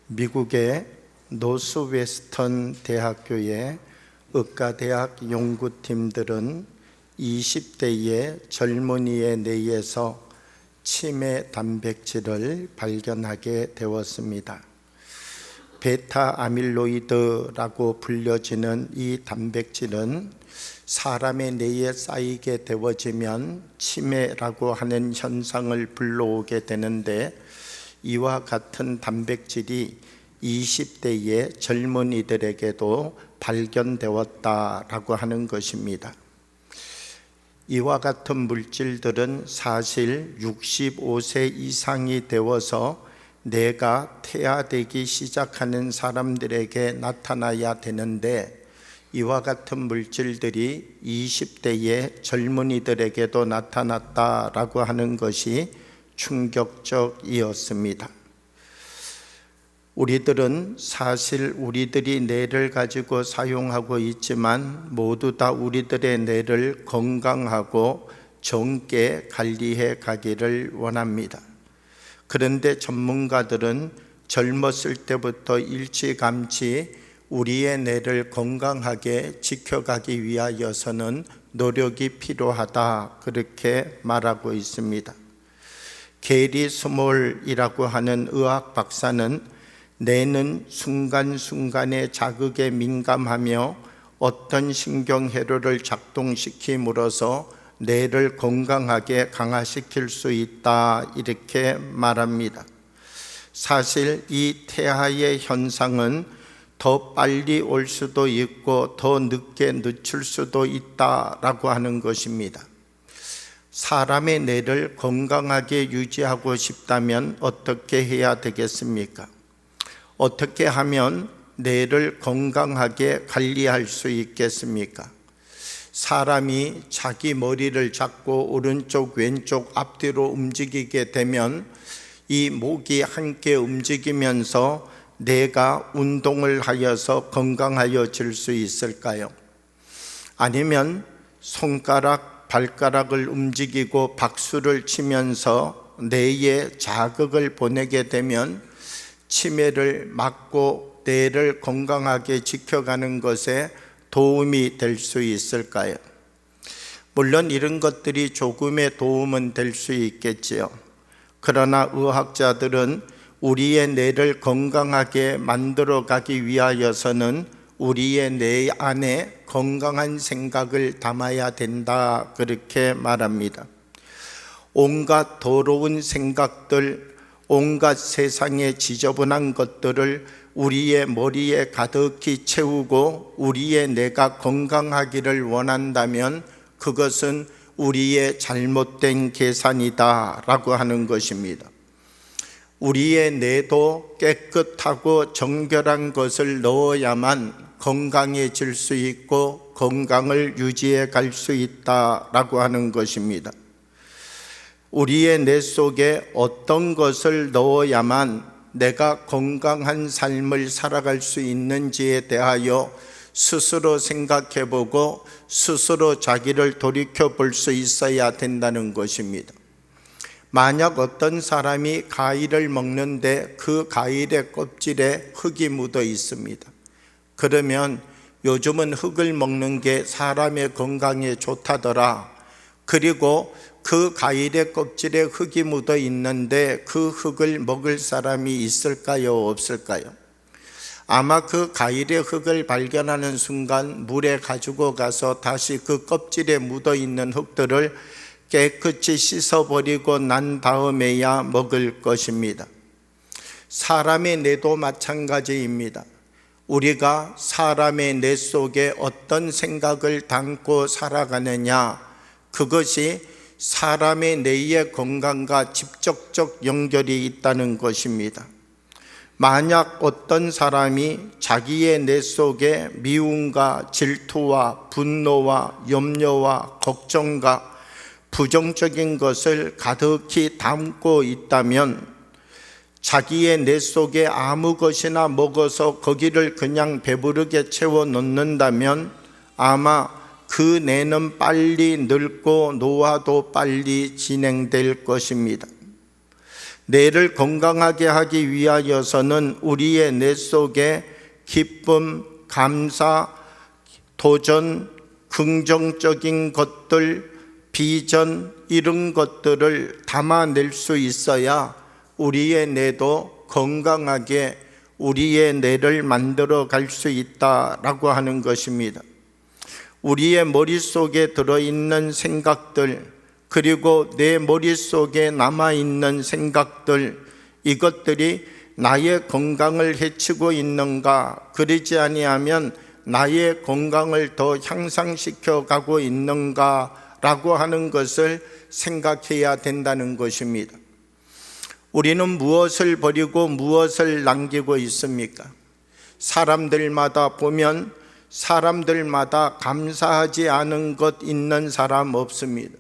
미국의 노스웨스턴 대학교의 의과대학 연구팀들은 20대의 젊은이의 뇌에서 치매 단백질을 발견하게 되었습니다. 베타 아밀로이드라고 불려지는 이 단백질은 사람의 뇌에 쌓이게 되어지면 치매라고 하는 현상을 불러오게 되는데, 이와 같은 단백질이 20대의 젊은이들에게도 발견되었다라고 하는 것입니다. 이와 같은 물질들은 사실 65세 이상이 되어서 뇌가 퇴화되기 시작하는 사람들에게 나타나야 되는데, 이와 같은 물질들이 20대의 젊은이들에게도 나타났다라고 하는 것이 충격적이었습니다. 우리들은 사실 우리들이 뇌를 가지고 사용하고 있지만 모두 다 우리들의 뇌를 건강하고 젊게 관리해 가기를 원합니다. 그런데 전문가들은 젊었을 때부터 일찌감치 우리의 뇌를 건강하게 지켜가기 위하여서는 노력이 필요하다, 그렇게 말하고 있습니다. 게리 스몰이라고 하는 의학 박사는 뇌는 순간순간의 자극에 민감하며 어떤 신경회로를 작동시킴으로써 뇌를 건강하게 강화시킬 수 있다, 이렇게 말합니다. 사실 이 퇴화의 현상은 더 빨리 올 수도 있고 더 늦게 늦출 수도 있다라고 하는 것입니다. 사람의 뇌를 건강하게 유지하고 싶다면 어떻게 해야 되겠습니까? 어떻게 하면 뇌를 건강하게 관리할 수 있겠습니까? 사람이 자기 머리를 잡고 오른쪽 왼쪽 앞뒤로 움직이게 되면 이 목이 함께 움직이면서 뇌가 운동을 하여서 건강하여질 수 있을까요? 아니면 손가락, 발가락을 움직이고 박수를 치면서 뇌에 자극을 보내게 되면 치매를 막고 뇌를 건강하게 지켜가는 것에 도움이 될 수 있을까요? 물론 이런 것들이 조금의 도움은 될 수 있겠지요. 그러나 의학자들은 우리의 뇌를 건강하게 만들어 가기 위하여서는 우리의 뇌 안에 건강한 생각을 담아야 된다, 그렇게 말합니다. 온갖 더러운 생각들, 온갖 세상의 지저분한 것들을 우리의 머리에 가득히 채우고 우리의 뇌가 건강하기를 원한다면 그것은 우리의 잘못된 계산이다 라고 하는 것입니다. 우리의 뇌도 깨끗하고 정결한 것을 넣어야만 건강해질 수 있고 건강을 유지해 갈 수 있다라고 하는 것입니다. 우리의 뇌 속에 어떤 것을 넣어야만 내가 건강한 삶을 살아갈 수 있는지에 대하여 스스로 생각해보고 스스로 자기를 돌이켜 볼 수 있어야 된다는 것입니다. 만약 어떤 사람이 과일을 먹는데 그 과일의 껍질에 흙이 묻어 있습니다. 그러면 요즘은 흙을 먹는 게 사람의 건강에 좋다더라. 그리고 그 과일의 껍질에 흙이 묻어 있는데 그 흙을 먹을 사람이 있을까요, 없을까요? 아마 그 과일의 흙을 발견하는 순간 물에 가지고 가서 다시 그 껍질에 묻어 있는 흙들을 깨끗이 씻어버리고 난 다음에야 먹을 것입니다. 사람의 뇌도 마찬가지입니다. 우리가 사람의 뇌 속에 어떤 생각을 담고 살아가느냐, 그것이 사람의 뇌의 건강과 직접적 연결이 있다는 것입니다. 만약 어떤 사람이 자기의 뇌 속에 미움과 질투와 분노와 염려와 걱정과 부정적인 것을 가득히 담고 있다면 자기의 뇌 속에 아무 것이나 먹어서 거기를 그냥 배부르게 채워 넣는다면 아마 그 뇌는 빨리 늙고 노화도 빨리 진행될 것입니다. 뇌를 건강하게 하기 위하여서는 우리의 뇌 속에 기쁨, 감사, 도전, 긍정적인 것들, 비전 이런 것들을 담아낼 수 있어야 우리의 뇌도 건강하게 우리의 뇌를 만들어 갈 수 있다라고 하는 것입니다. 우리의 머릿속에 들어있는 생각들, 그리고 내 머릿속에 남아있는 생각들, 이것들이 나의 건강을 해치고 있는가, 그러지 아니하면 나의 건강을 더 향상시켜 가고 있는가라고 하는 것을 생각해야 된다는 것입니다. 우리는 무엇을 버리고 무엇을 남기고 있습니까? 사람들마다 보면 사람들마다 감사하지 않은 것 있는 사람 없습니다.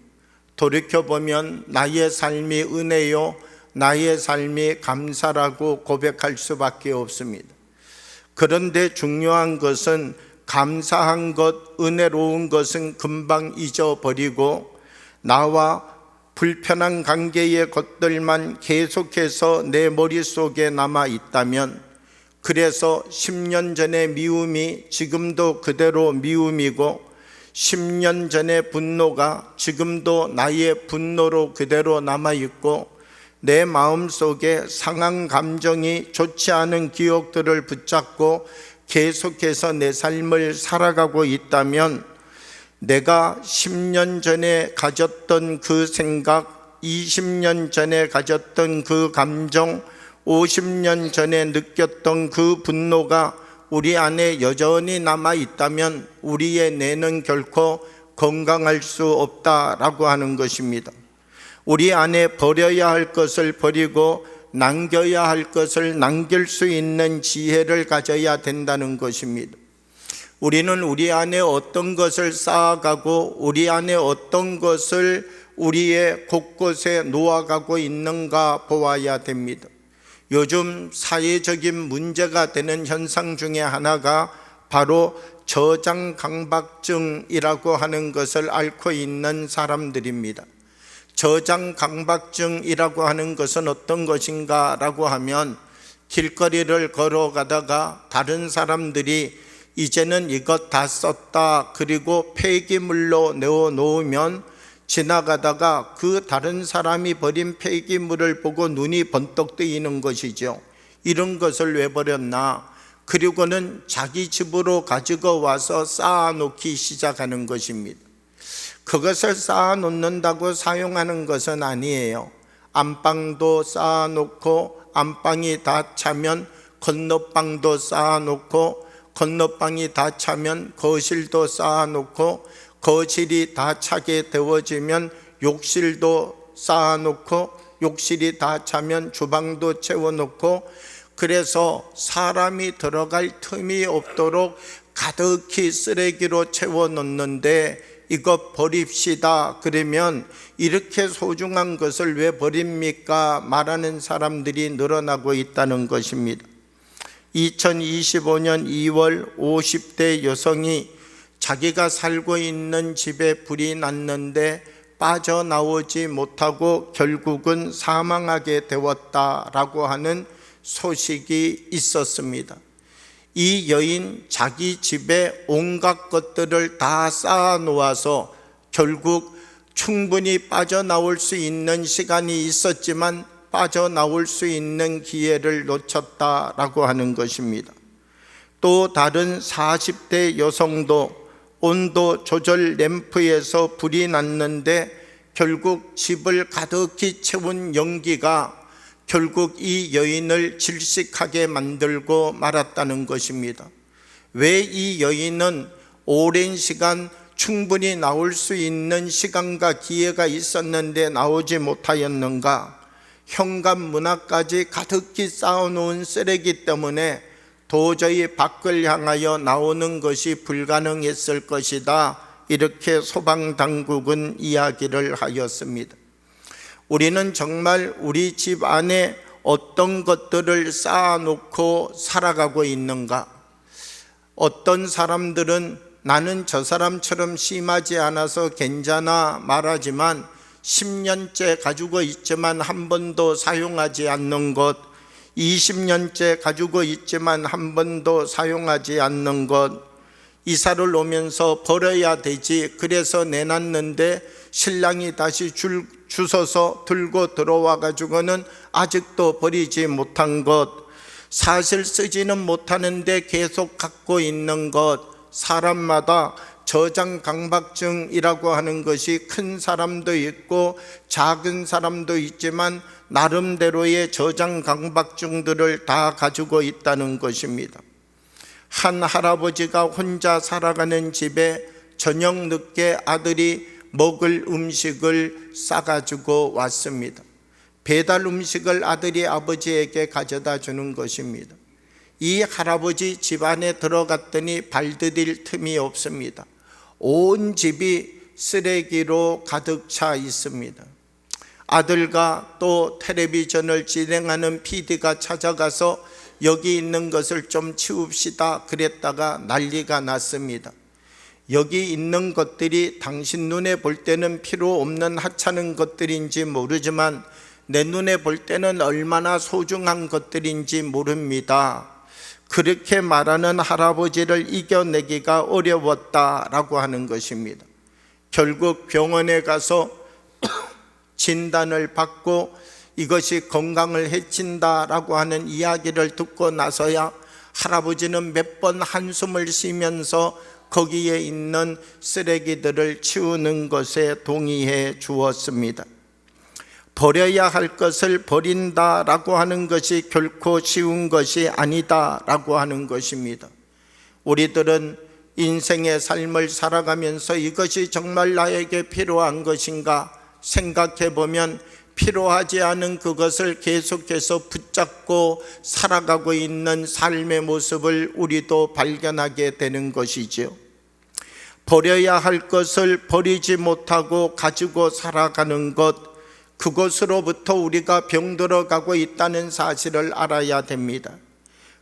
돌이켜보면 나의 삶이 은혜요, 나의 삶이 감사라고 고백할 수밖에 없습니다. 그런데 중요한 것은 감사한 것, 은혜로운 것은 금방 잊어버리고 나와 불편한 관계의 것들만 계속해서 내 머릿속에 남아 있다면, 그래서 10년 전의 미움이 지금도 그대로 미움이고 10년 전의 분노가 지금도 나의 분노로 그대로 남아있고 내 마음속에 상한 감정이 좋지 않은 기억들을 붙잡고 계속해서 내 삶을 살아가고 있다면, 내가 10년 전에 가졌던 그 생각, 20년 전에 가졌던 그 감정, 50년 전에 느꼈던 그 분노가 우리 안에 여전히 남아 있다면 우리의 뇌는 결코 건강할 수 없다라고 하는 것입니다. 우리 안에 버려야 할 것을 버리고 남겨야 할 것을 남길 수 있는 지혜를 가져야 된다는 것입니다. 우리는 우리 안에 어떤 것을 쌓아가고 우리 안에 어떤 것을 우리의 곳곳에 놓아가고 있는가 보아야 됩니다. 요즘 사회적인 문제가 되는 현상 중에 하나가 바로 저장강박증이라고 하는 것을 앓고 있는 사람들입니다. 저장강박증이라고 하는 것은 어떤 것인가 라고 하면, 길거리를 걸어가다가 다른 사람들이 이제는 이것 다 썼다, 그리고 폐기물로 내어놓으면 지나가다가 그 다른 사람이 버린 폐기물을 보고 눈이 번쩍 뜨이는 것이죠. 이런 것을 왜 버렸나? 그리고는 자기 집으로 가지고 와서 쌓아놓기 시작하는 것입니다. 그것을 쌓아놓는다고 사용하는 것은 아니에요. 안방도 쌓아놓고 안방이 다 차면 건너방도 쌓아놓고 건너방이 다 차면 거실도 쌓아놓고 거실이 다 차게 되어지면 욕실도 쌓아놓고 욕실이 다 차면 주방도 채워놓고, 그래서 사람이 들어갈 틈이 없도록 가득히 쓰레기로 채워놓는데 이것 버립시다 그러면 이렇게 소중한 것을 왜 버립니까? 말하는 사람들이 늘어나고 있다는 것입니다. 2025년 2월 50대 여성이 자기가 살고 있는 집에 불이 났는데 빠져나오지 못하고 결국은 사망하게 되었다라고 하는 소식이 있었습니다. 이 여인 자기 집에 온갖 것들을 다 쌓아 놓아서 결국 충분히 빠져나올 수 있는 시간이 있었지만 빠져나올 수 있는 기회를 놓쳤다라고 하는 것입니다. 또 다른 40대 여성도 온도 조절 램프에서 불이 났는데 결국 집을 가득히 채운 연기가 결국 이 여인을 질식하게 만들고 말았다는 것입니다. 왜 이 여인은 오랜 시간 충분히 나올 수 있는 시간과 기회가 있었는데 나오지 못하였는가? 현관 문 앞까지 가득히 쌓아놓은 쓰레기 때문에 도저히 밖을 향하여 나오는 것이 불가능했을 것이다, 이렇게 소방당국은 이야기를 하였습니다. 우리는 정말 우리 집 안에 어떤 것들을 쌓아놓고 살아가고 있는가? 어떤 사람들은 나는 저 사람처럼 심하지 않아서 괜찮아 말하지만 10년째 가지고 있지만 한 번도 사용하지 않는 것, 20년째 가지고 있지만 한 번도 사용하지 않는 것, 이사를 오면서 버려야 되지 그래서 내놨는데 신랑이 다시 주워서 들고 들어와 가지고는 아직도 버리지 못한 것, 사실 쓰지는 못하는데 계속 갖고 있는 것, 사람마다 저장강박증이라고 하는 것이 큰 사람도 있고 작은 사람도 있지만 나름대로의 저장강박증들을 다 가지고 있다는 것입니다. 한 할아버지가 혼자 살아가는 집에 저녁 늦게 아들이 먹을 음식을 싸가지고 왔습니다. 배달 음식을 아들이 아버지에게 가져다 주는 것입니다. 이 할아버지 집 안에 들어갔더니 발디딜 틈이 없습니다. 온 집이 쓰레기로 가득 차 있습니다. 아들과 또 텔레비전을 진행하는 PD가 찾아가서 여기 있는 것을 좀 치웁시다 그랬다가 난리가 났습니다. 여기 있는 것들이 당신 눈에 볼 때는 필요 없는 하찮은 것들인지 모르지만 내 눈에 볼 때는 얼마나 소중한 것들인지 모릅니다. 그렇게 말하는 할아버지를 이겨내기가 어려웠다라고 하는 것입니다. 결국 병원에 가서 진단을 받고 이것이 건강을 해친다라고 하는 이야기를 듣고 나서야 할아버지는 몇 번 한숨을 쉬면서 거기에 있는 쓰레기들을 치우는 것에 동의해 주었습니다. 버려야 할 것을 버린다라고 하는 것이 결코 쉬운 것이 아니다라고 하는 것입니다. 우리들은 인생의 삶을 살아가면서 이것이 정말 나에게 필요한 것인가 생각해 보면 필요하지 않은 그것을 계속해서 붙잡고 살아가고 있는 삶의 모습을 우리도 발견하게 되는 것이죠. 버려야 할 것을 버리지 못하고 가지고 살아가는 것, 그것으로부터 우리가 병들어 가고 있다는 사실을 알아야 됩니다.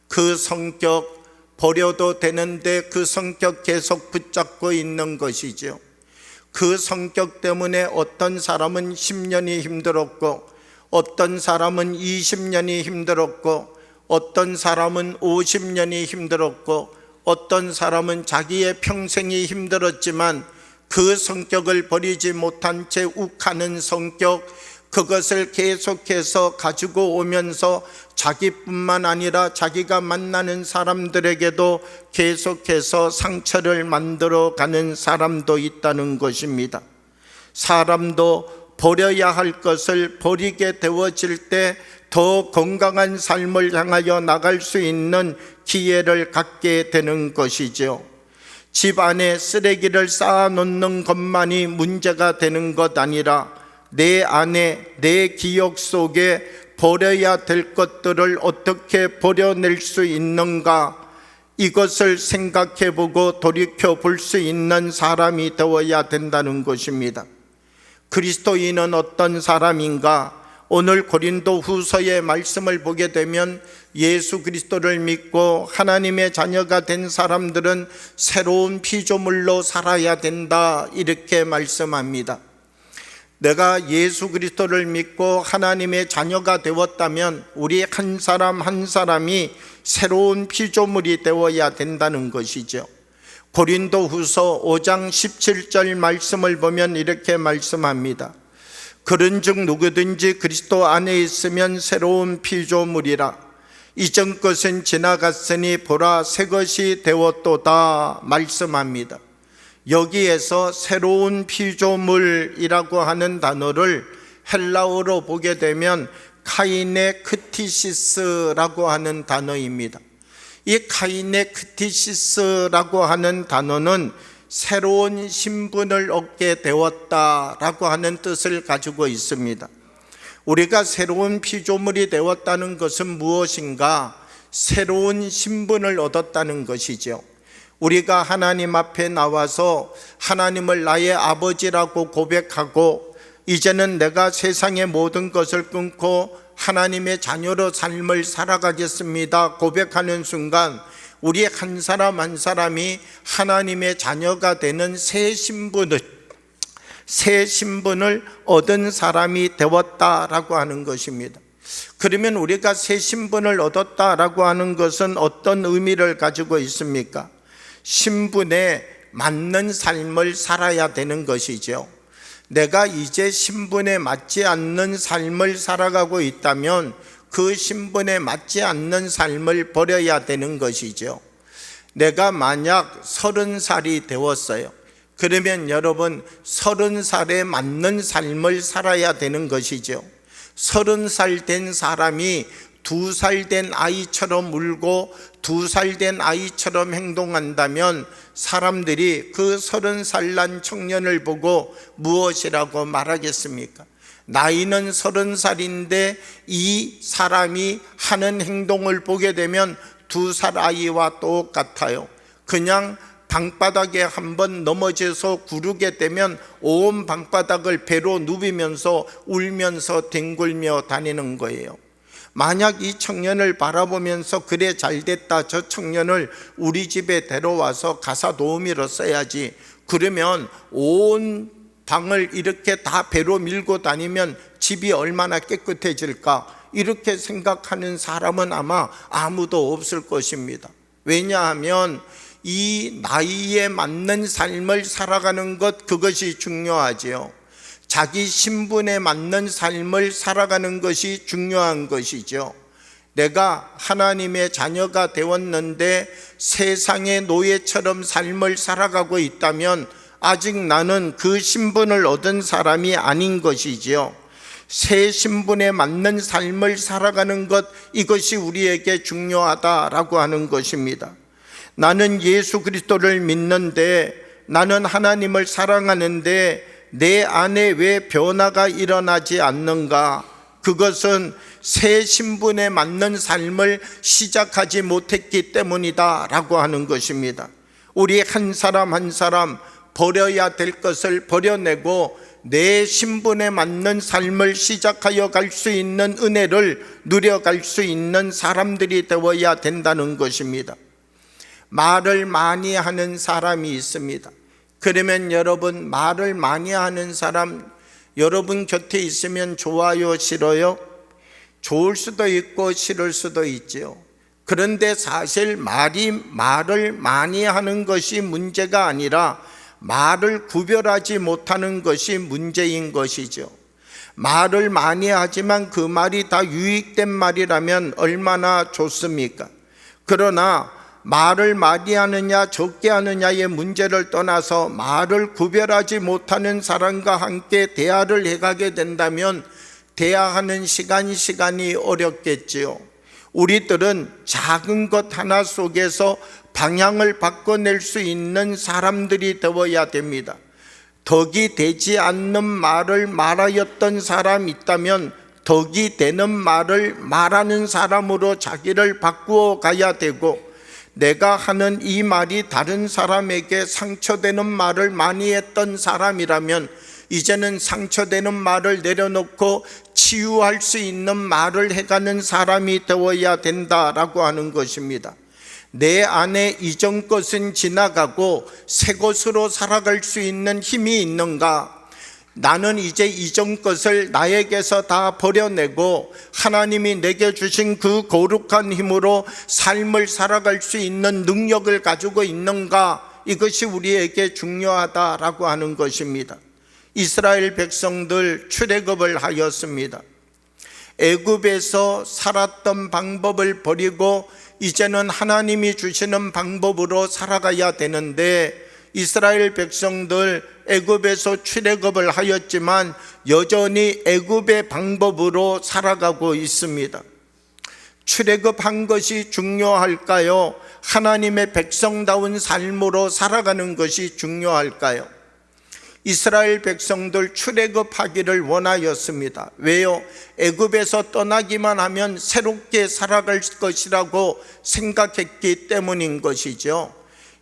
그 성격 버려도 되는데 그 성격 계속 붙잡고 있는 것이죠. 그 성격 때문에 어떤 사람은 10년이 힘들었고 어떤 사람은 20년이 힘들었고 어떤 사람은 50년이 힘들었고 어떤 사람은 자기의 평생이 힘들었지만 그 성격을 버리지 못한 채 욱하는 성격, 그것을 계속해서 가지고 오면서 자기뿐만 아니라 자기가 만나는 사람들에게도 계속해서 상처를 만들어 가는 사람도 있다는 것입니다. 사람도 버려야 할 것을 버리게 되어질 때 더 건강한 삶을 향하여 나갈 수 있는 기회를 갖게 되는 것이죠. 집 안에 쓰레기를 쌓아놓는 것만이 문제가 되는 것 아니라 내 안에 내 기억 속에 버려야 될 것들을 어떻게 버려낼 수 있는가, 이것을 생각해 보고 돌이켜 볼 수 있는 사람이 되어야 된다는 것입니다. 그리스도인은 어떤 사람인가? 오늘 고린도 후서의 말씀을 보게 되면 예수 그리스도를 믿고 하나님의 자녀가 된 사람들은 새로운 피조물로 살아야 된다, 이렇게 말씀합니다. 내가 예수 그리스도를 믿고 하나님의 자녀가 되었다면 우리 한 사람 한 사람이 새로운 피조물이 되어야 된다는 것이죠. 고린도 후서 5장 17절 말씀을 보면 이렇게 말씀합니다. 그런즉 누구든지 그리스도 안에 있으면 새로운 피조물이라. 이전 것은 지나갔으니 보라 새 것이 되었도다 말씀합니다. 여기에서 새로운 피조물이라고 하는 단어를 헬라어로 보게 되면 카이네크티시스라고 하는 단어입니다. 이 카이네크티시스라고 하는 단어는 새로운 신분을 얻게 되었다라고 하는 뜻을 가지고 있습니다. 우리가 새로운 피조물이 되었다는 것은 무엇인가? 새로운 신분을 얻었다는 것이죠. 우리가 하나님 앞에 나와서 하나님을 나의 아버지라고 고백하고 이제는 내가 세상의 모든 것을 끊고 하나님의 자녀로 삶을 살아가겠습니다 고백하는 순간 우리 한 사람 한 사람이 하나님의 자녀가 되는 새 신분을, 새 신분을 얻은 사람이 되었다라고 하는 것입니다. 그러면 우리가 새 신분을 얻었다라고 하는 것은 어떤 의미를 가지고 있습니까? 신분에 맞는 삶을 살아야 되는 것이죠. 내가 이제 신분에 맞지 않는 삶을 살아가고 있다면 그 신분에 맞지 않는 삶을 버려야 되는 것이죠. 내가 만약 30살이 되었어요. 그러면 여러분 30살에 맞는 삶을 살아야 되는 것이죠. 30살 된 사람이 2살 된 아이처럼 울고 2살 된 아이처럼 행동한다면 사람들이 그 30살 난 청년을 보고 무엇이라고 말하겠습니까? 나이는 30살인데 이 사람이 하는 행동을 보게 되면 2살 아이와 똑같아요. 그냥 방바닥에 한번 넘어져서 구르게 되면 온 방바닥을 배로 누비면서 울면서 뒹굴며 다니는 거예요. 만약 이 청년을 바라보면서 그래 잘됐다, 저 청년을 우리 집에 데려와서 가사 도우미로 써야지, 그러면 온 방을 이렇게 다 배로 밀고 다니면 집이 얼마나 깨끗해질까, 이렇게 생각하는 사람은 아마 아무도 없을 것입니다. 왜냐하면 이 나이에 맞는 삶을 살아가는 것, 그것이 중요하지요. 자기 신분에 맞는 삶을 살아가는 것이 중요한 것이죠. 내가 하나님의 자녀가 되었는데 세상의 노예처럼 삶을 살아가고 있다면 아직 나는 그 신분을 얻은 사람이 아닌 것이지요. 새 신분에 맞는 삶을 살아가는 것, 이것이 우리에게 중요하다라고 하는 것입니다. 나는 예수 그리스도를 믿는데, 나는 하나님을 사랑하는데 내 안에 왜 변화가 일어나지 않는가? 그것은 새 신분에 맞는 삶을 시작하지 못했기 때문이다 라고 하는 것입니다. 우리 한 사람 한 사람 버려야 될 것을 버려내고 내 신분에 맞는 삶을 시작하여 갈 수 있는 은혜를 누려갈 수 있는 사람들이 되어야 된다는 것입니다. 말을 많이 하는 사람이 있습니다. 그러면 여러분, 말을 많이 하는 사람 여러분 곁에 있으면 좋아요, 싫어요? 좋을 수도 있고 싫을 수도 있죠. 그런데 사실 말을 많이 하는 것이 문제가 아니라 말을 구별하지 못하는 것이 문제인 것이죠. 말을 많이 하지만 그 말이 다 유익된 말이라면 얼마나 좋습니까? 그러나 말을 많이 하느냐 적게 하느냐의 문제를 떠나서 말을 구별하지 못하는 사람과 함께 대화를 해가게 된다면 대화하는 시간이 어렵겠지요. 우리들은 작은 것 하나 속에서 방향을 바꿔낼 수 있는 사람들이 되어야 됩니다. 덕이 되지 않는 말을 말하였던 사람이 있다면 덕이 되는 말을 말하는 사람으로 자기를 바꾸어 가야 되고, 내가 하는 이 말이 다른 사람에게 상처되는 말을 많이 했던 사람이라면 이제는 상처되는 말을 내려놓고 치유할 수 있는 말을 해가는 사람이 되어야 된다라고 하는 것입니다. 내 안에 이전 것은 지나가고 새 것으로 살아갈 수 있는 힘이 있는가? 나는 이제 이전 것을 나에게서 다 버려내고 하나님이 내게 주신 그 거룩한 힘으로 삶을 살아갈 수 있는 능력을 가지고 있는가? 이것이 우리에게 중요하다라고 하는 것입니다. 이스라엘 백성들 출애굽을 하였습니다. 애굽에서 살았던 방법을 버리고 이제는 하나님이 주시는 방법으로 살아가야 되는데, 이스라엘 백성들 애굽에서 출애굽을 하였지만 여전히 애굽의 방법으로 살아가고 있습니다. 출애굽한 것이 중요할까요? 하나님의 백성다운 삶으로 살아가는 것이 중요할까요? 이스라엘 백성들 출애굽하기를 원하였습니다. 왜요? 애굽에서 떠나기만 하면 새롭게 살아갈 것이라고 생각했기 때문인 것이죠.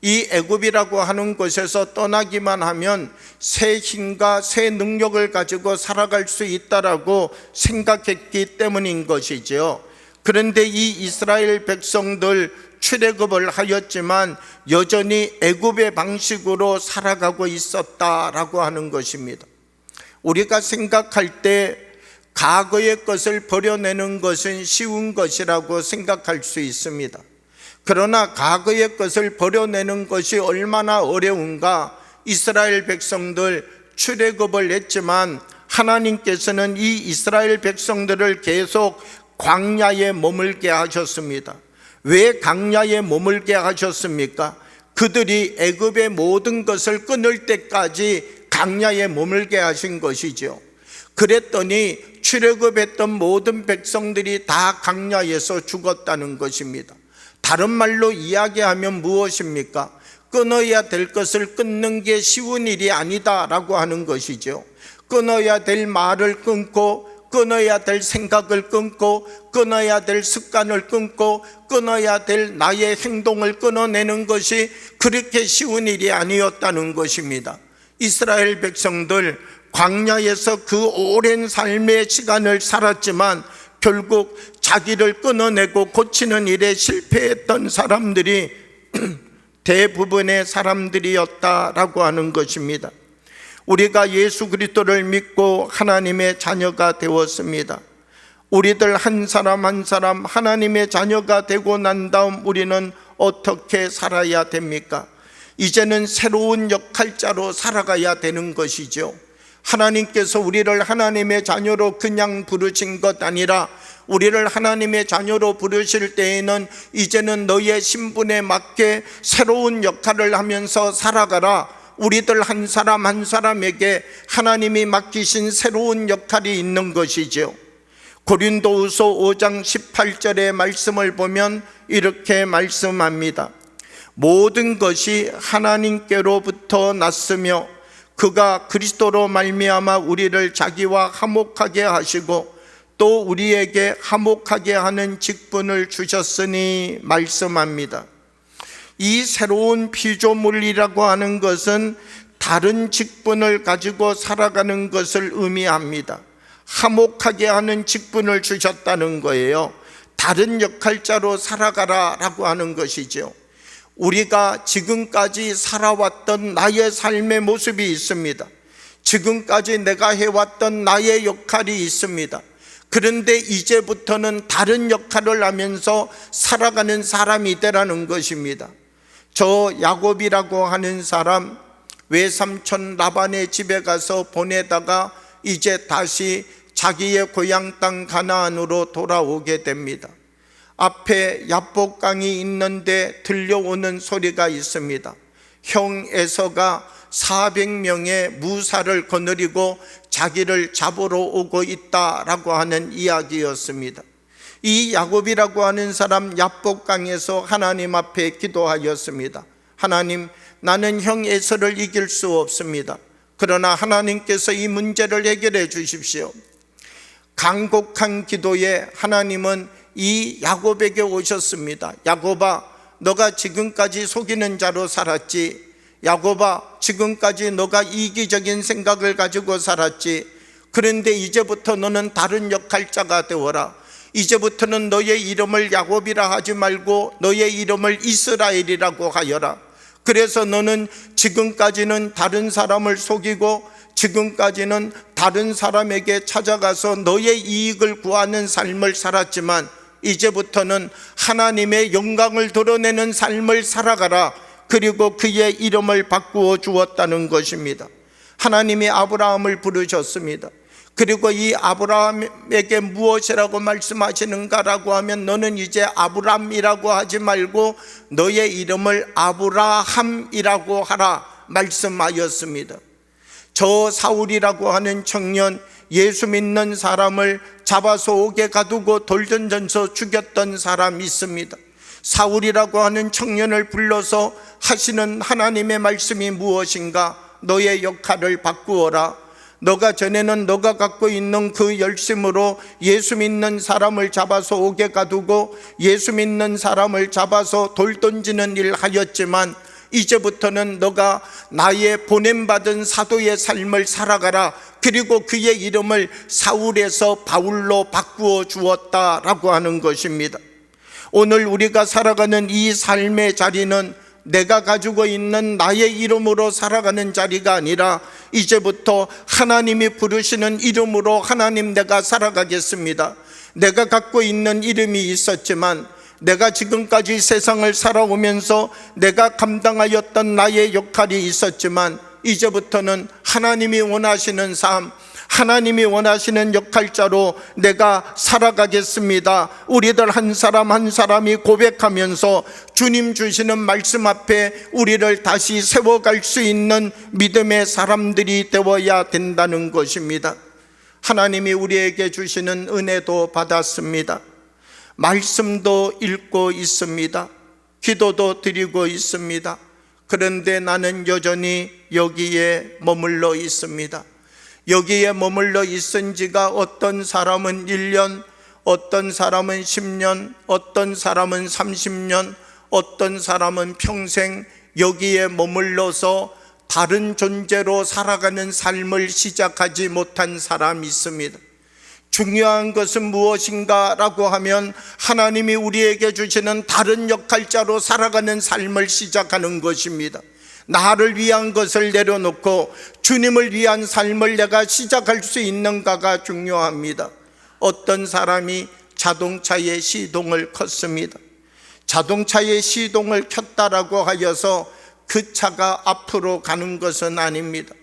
이 애굽이라고 하는 곳에서 떠나기만 하면 새 힘과 새 능력을 가지고 살아갈 수 있다라고 생각했기 때문인 것이죠. 그런데 이 이스라엘 백성들 출애굽을 하였지만 여전히 애굽의 방식으로 살아가고 있었다라고 하는 것입니다. 우리가 생각할 때 과거의 것을 버려내는 것은 쉬운 것이라고 생각할 수 있습니다. 그러나 과거의 것을 버려내는 것이 얼마나 어려운가. 이스라엘 백성들 출애굽을 했지만 하나님께서는 이 이스라엘 백성들을 계속 광야에 머물게 하셨습니다. 왜 광야에 머물게 하셨습니까? 그들이 애굽의 모든 것을 끊을 때까지 광야에 머물게 하신 것이죠. 그랬더니 출애굽했던 모든 백성들이 다 광야에서 죽었다는 것입니다. 다른 말로 이야기하면 무엇입니까? 끊어야 될 것을 끊는 게 쉬운 일이 아니다라고 하는 것이죠. 끊어야 될 말을 끊고, 끊어야 될 생각을 끊고, 끊어야 될 습관을 끊고, 끊어야 될 나의 행동을 끊어내는 것이 그렇게 쉬운 일이 아니었다는 것입니다. 이스라엘 백성들 광야에서 그 오랜 삶의 시간을 살았지만 결국 자기를 끊어내고 고치는 일에 실패했던 사람들이 대부분의 사람들이었다라고 하는 것입니다. 우리가 예수 그리스도를 믿고 하나님의 자녀가 되었습니다. 우리들 한 사람 한 사람 하나님의 자녀가 되고 난 다음 우리는 어떻게 살아야 됩니까? 이제는 새로운 역할자로 살아가야 되는 것이죠. 하나님께서 우리를 하나님의 자녀로 그냥 부르신 것 아니라 우리를 하나님의 자녀로 부르실 때에는 이제는 너의 신분에 맞게 새로운 역할을 하면서 살아가라. 우리들 한 사람 한 사람에게 하나님이 맡기신 새로운 역할이 있는 것이죠. 고린도후서 5장 18절의 말씀을 보면 이렇게 말씀합니다. 모든 것이 하나님께로부터 났으며 그가 그리스도로 말미암아 우리를 자기와 화목하게 하시고 또 우리에게 화목하게 하는 직분을 주셨으니 말씀합니다. 이 새로운 피조물이라고 하는 것은 다른 직분을 가지고 살아가는 것을 의미합니다. 화목하게 하는 직분을 주셨다는 거예요. 다른 역할자로 살아가라라고 하는 것이죠. 우리가 지금까지 살아왔던 나의 삶의 모습이 있습니다. 지금까지 내가 해왔던 나의 역할이 있습니다. 그런데 이제부터는 다른 역할을 하면서 살아가는 사람이 되라는 것입니다. 저 야곱이라고 하는 사람, 외삼촌 라반의 집에 가서 보내다가 이제 다시 자기의 고향 땅 가나안으로 돌아오게 됩니다. 앞에 야복강이 있는데 들려오는 소리가 있습니다. 형 에서가 400명의 무사를 거느리고 자기를 잡으러 오고 있다라고 하는 이야기였습니다. 이 야곱이라고 하는 사람 야복강에서 하나님 앞에 기도하였습니다. 하나님, 나는 형 에서를 이길 수 없습니다. 그러나 하나님께서 이 문제를 해결해 주십시오. 간곡한 기도에 하나님은 이 야곱에게 오셨습니다. 야곱아, 너가 지금까지 속이는 자로 살았지. 야곱아, 지금까지 너가 이기적인 생각을 가지고 살았지. 그런데 이제부터 너는 다른 역할자가 되어라. 이제부터는 너의 이름을 야곱이라 하지 말고 너의 이름을 이스라엘이라고 하여라. 그래서 너는 지금까지는 다른 사람을 속이고 지금까지는 다른 사람에게 찾아가서 너의 이익을 구하는 삶을 살았지만 이제부터는 하나님의 영광을 드러내는 삶을 살아가라. 그리고 그의 이름을 바꾸어 주었다는 것입니다. 하나님이 아브라함을 부르셨습니다. 그리고 이 아브라함에게 무엇이라고 말씀하시는가라고 하면 너는 이제 아브람이라고 하지 말고 너의 이름을 아브라함이라고 하라 말씀하였습니다. 저 사울이라고 하는 청년, 예수 믿는 사람을 잡아서 옥에 가두고 돌던져서 죽였던 사람이 있습니다. 사울이라고 하는 청년을 불러서 하시는 하나님의 말씀이 무엇인가? 너의 역할을 바꾸어라. 너가 전에는 너가 갖고 있는 그 열심으로 예수 믿는 사람을 잡아서 옥에 가두고 예수 믿는 사람을 잡아서 돌 던지는 일 하였지만 이제부터는 너가 나의 보냄받은 사도의 삶을 살아가라. 그리고 그의 이름을 사울에서 바울로 바꾸어 주었다라고 하는 것입니다. 오늘 우리가 살아가는 이 삶의 자리는 내가 가지고 있는 나의 이름으로 살아가는 자리가 아니라 이제부터 하나님이 부르시는 이름으로 하나님 내가 살아가겠습니다. 내가 갖고 있는 이름이 있었지만 내가 지금까지 세상을 살아오면서 내가 감당하였던 나의 역할이 있었지만 이제부터는 하나님이 원하시는 삶, 하나님이 원하시는 역할자로 내가 살아가겠습니다. 우리들 한 사람 한 사람이 고백하면서 주님 주시는 말씀 앞에 우리를 다시 세워갈 수 있는 믿음의 사람들이 되어야 된다는 것입니다. 하나님이 우리에게 주시는 은혜도 받았습니다. 말씀도 읽고 있습니다. 기도도 드리고 있습니다. 그런데 나는 여전히 여기에 머물러 있습니다. 여기에 머물러 있은 지가 어떤 사람은 1년, 어떤 사람은 10년, 어떤 사람은 30년, 어떤 사람은 평생 여기에 머물러서 다른 존재로 살아가는 삶을 시작하지 못한 사람이 있습니다. 중요한 것은 무엇인가 라고 하면 하나님이 우리에게 주시는 다른 역할자로 살아가는 삶을 시작하는 것입니다. 나를 위한 것을 내려놓고 주님을 위한 삶을 내가 시작할 수 있는가가 중요합니다. 어떤 사람이 자동차의 시동을 켰습니다. 자동차의 시동을 켰다라고 하여서 그 차가 앞으로 가는 것은 아닙니다.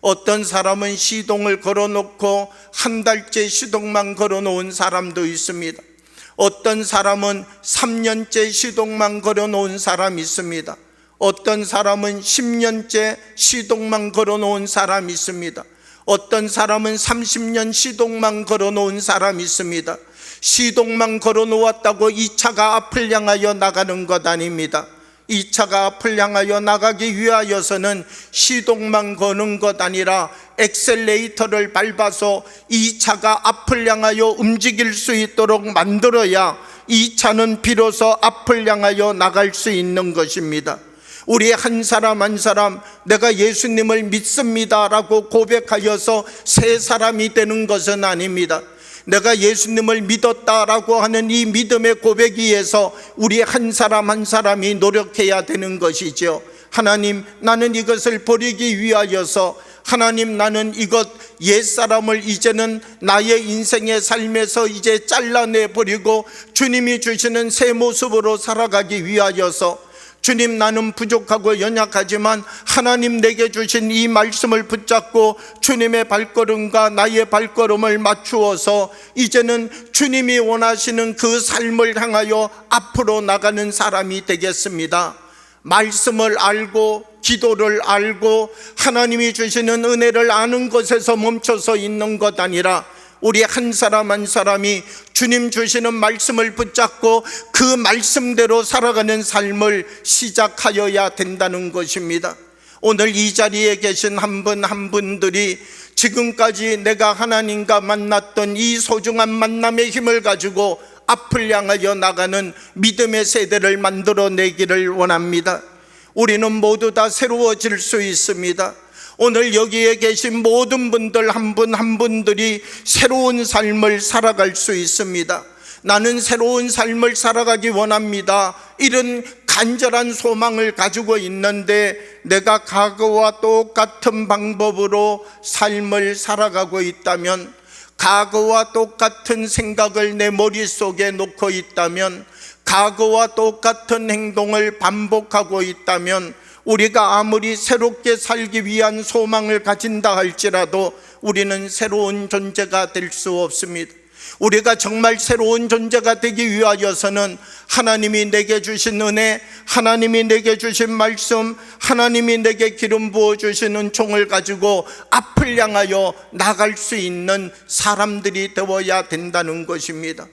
어떤 사람은 시동을 걸어놓고 한 달째 시동만 걸어놓은 사람도 있습니다. 어떤 사람은 3년째 시동만 걸어놓은 사람이 있습니다. 어떤 사람은 10년째 시동만 걸어놓은 사람이 있습니다. 어떤 사람은 30년 시동만 걸어놓은 사람이 있습니다. 시동만 걸어놓았다고 이 차가 앞을 향하여 나가는 것 아닙니다. 이 차가 앞을 향하여 나가기 위하여서는 시동만 거는 것 아니라 엑셀레이터를 밟아서 이 차가 앞을 향하여 움직일 수 있도록 만들어야 이 차는 비로소 앞을 향하여 나갈 수 있는 것입니다. 우리 한 사람 한 사람 내가 예수님을 믿습니다 라고 고백하여서 새 사람이 되는 것은 아닙니다. 내가 예수님을 믿었다라고 하는 이 믿음의 고백 위에서 우리 한 사람 한 사람이 노력해야 되는 것이죠. 하나님, 나는 이것을 버리기 위하여서, 하나님, 나는 이것 옛사람을 이제는 나의 인생의 삶에서 이제 잘라내버리고 주님이 주시는 새 모습으로 살아가기 위하여서, 주님, 나는 부족하고 연약하지만 하나님 내게 주신 이 말씀을 붙잡고 주님의 발걸음과 나의 발걸음을 맞추어서 이제는 주님이 원하시는 그 삶을 향하여 앞으로 나가는 사람이 되겠습니다. 말씀을 알고 기도를 알고 하나님이 주시는 은혜를 아는 것에서 멈춰서 있는 것 아니라 우리 한 사람 한 사람이 주님 주시는 말씀을 붙잡고 그 말씀대로 살아가는 삶을 시작하여야 된다는 것입니다. 오늘 이 자리에 계신 한 분 한 분들이 지금까지 내가 하나님과 만났던 이 소중한 만남의 힘을 가지고 앞을 향하여 나가는 믿음의 세대를 만들어내기를 원합니다. 우리는 모두 다 새로워질 수 있습니다. 오늘 여기에 계신 모든 분들 한 분 한 분들이 새로운 삶을 살아갈 수 있습니다. 나는 새로운 삶을 살아가기 원합니다. 이런 간절한 소망을 가지고 있는데 내가 과거와 똑같은 방법으로 삶을 살아가고 있다면, 과거와 똑같은 생각을 내 머릿속에 놓고 있다면, 과거와 똑같은 행동을 반복하고 있다면, 우리가 아무리 새롭게 살기 위한 소망을 가진다 할지라도 우리는 새로운 존재가 될 수 없습니다. 우리가 정말 새로운 존재가 되기 위하여서는 하나님이 내게 주신 은혜, 하나님이 내게 주신 말씀, 하나님이 내게 기름 부어주시는 총을 가지고 앞을 향하여 나갈 수 있는 사람들이 되어야 된다는 것입니다.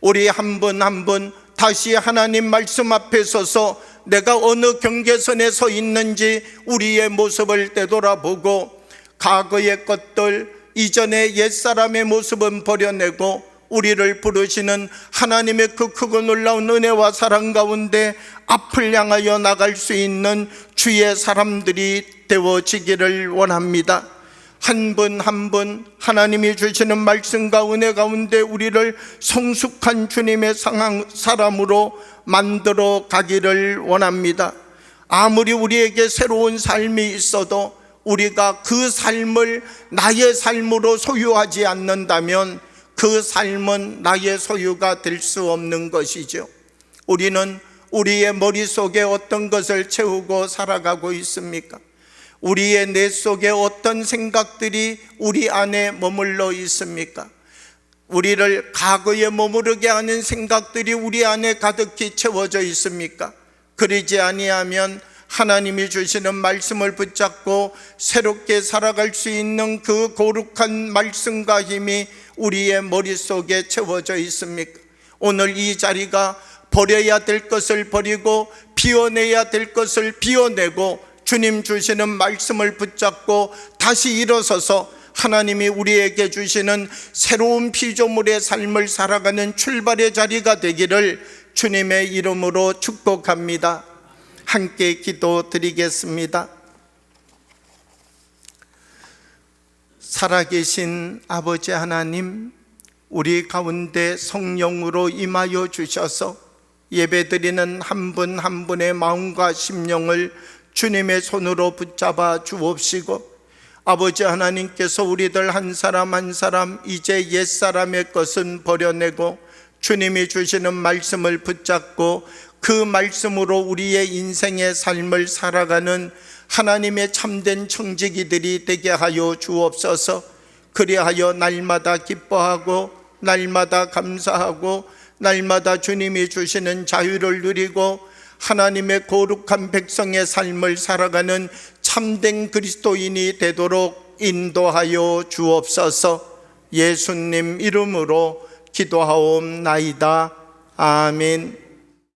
우리 한 분 한 분 다시 하나님 말씀 앞에 서서 내가 어느 경계선에 서 있는지 우리의 모습을 되돌아보고 과거의 것들, 이전의 옛사람의 모습은 버려내고 우리를 부르시는 하나님의 그 크고 놀라운 은혜와 사랑 가운데 앞을 향하여 나갈 수 있는 주의 사람들이 되어지기를 원합니다. 한 분 한 분 하나님이 주시는 말씀과 은혜 가운데 우리를 성숙한 주님의 사람으로 만들어 가기를 원합니다. 아무리 우리에게 새로운 삶이 있어도 우리가 그 삶을 나의 삶으로 소유하지 않는다면 그 삶은 나의 소유가 될 수 없는 것이죠. 우리는 우리의 머릿속에 어떤 것을 채우고 살아가고 있습니까? 우리의 뇌 속에 어떤 생각들이 우리 안에 머물러 있습니까? 우리를 과거에 머무르게 하는 생각들이 우리 안에 가득히 채워져 있습니까? 그러지 아니하면 하나님이 주시는 말씀을 붙잡고 새롭게 살아갈 수 있는 그 거룩한 말씀과 힘이 우리의 머릿속에 채워져 있습니까? 오늘 이 자리가 버려야 될 것을 버리고 비워내야 될 것을 비워내고 주님 주시는 말씀을 붙잡고 다시 일어서서 하나님이 우리에게 주시는 새로운 피조물의 삶을 살아가는 출발의 자리가 되기를 주님의 이름으로 축복합니다. 함께 기도드리겠습니다. 살아계신 아버지 하나님, 우리 가운데 성령으로 임하여 주셔서 예배드리는 한 분 한 분의 마음과 심령을 주님의 손으로 붙잡아 주옵시고, 아버지 하나님께서 우리들 한 사람 한 사람 이제 옛사람의 것은 버려내고 주님이 주시는 말씀을 붙잡고 그 말씀으로 우리의 인생의 삶을 살아가는 하나님의 참된 청지기들이 되게 하여 주옵소서. 그리하여 날마다 기뻐하고 날마다 감사하고 날마다 주님이 주시는 자유를 누리고 하나님의 거룩한 백성의 삶을 살아가는 참된 그리스도인이 되도록 인도하여 주옵소서. 예수님 이름으로 기도하옵나이다. 아멘.